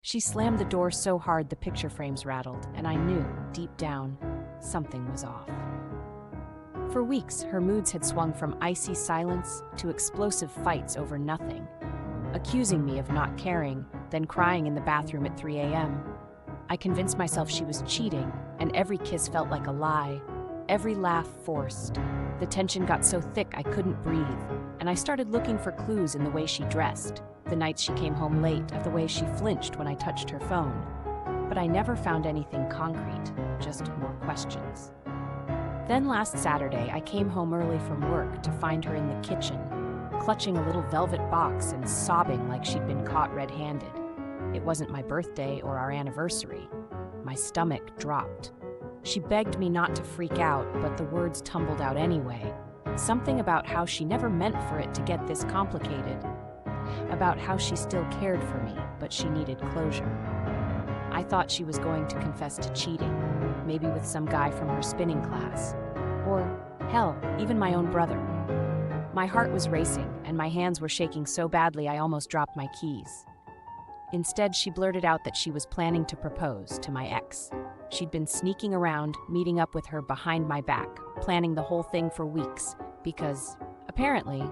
She slammed the door so hard the picture frames rattled, and I knew, deep down, something was off. For weeks, her moods had swung from icy silence to explosive fights over nothing, accusing me of not caring, then crying in the bathroom at 3 a.m. I convinced myself she was cheating, and every kiss felt like a lie, every laugh forced. The tension got so thick I couldn't breathe, and I started looking for clues in the way she dressed, the nights she came home late, of the way she flinched when I touched her phone. But I never found anything concrete, just more questions. Then last Saturday, I came home early from work to find her in the kitchen, clutching a little velvet box and sobbing like she'd been caught red-handed. It wasn't my birthday or our anniversary. My stomach dropped. She begged me not to freak out, but the words tumbled out anyway. Something about how she never meant for it to get this complicated. About how she still cared for me, but she needed closure. I thought she was going to confess to cheating, maybe with some guy from her spinning class. Or, hell, even my own brother. My heart was racing, and my hands were shaking so badly I almost dropped my keys. Instead, she blurted out that she was planning to propose to my ex. She'd been sneaking around, meeting up with her behind my back, planning the whole thing for weeks, because, apparently,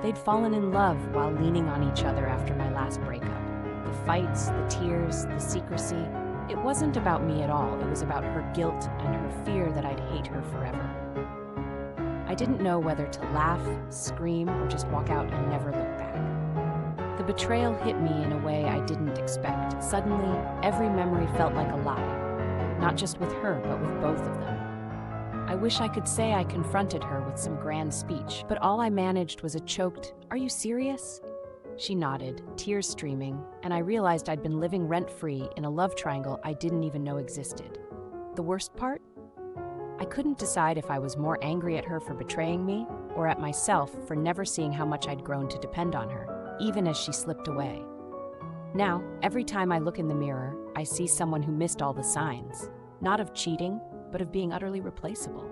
they'd fallen in love while leaning on each other after my last breakup. The fights, the tears, the secrecy. It wasn't about me at all. It was about her guilt and her fear that I'd hate her forever. I didn't know whether to laugh, scream, or just walk out and never look back. The betrayal hit me in a way I didn't expect. Suddenly, every memory felt like a lie. Not just with her, but with both of them. I wish I could say I confronted her with some grand speech, but all I managed was a choked, "Are you serious?" She nodded, tears streaming, and I realized I'd been living rent-free in a love triangle I didn't even know existed. The worst part? I couldn't decide if I was more angry at her for betraying me, or at myself for never seeing how much I'd grown to depend on her, even as she slipped away. Now, every time I look in the mirror, I see someone who missed all the signs, not of cheating, but of being utterly replaceable.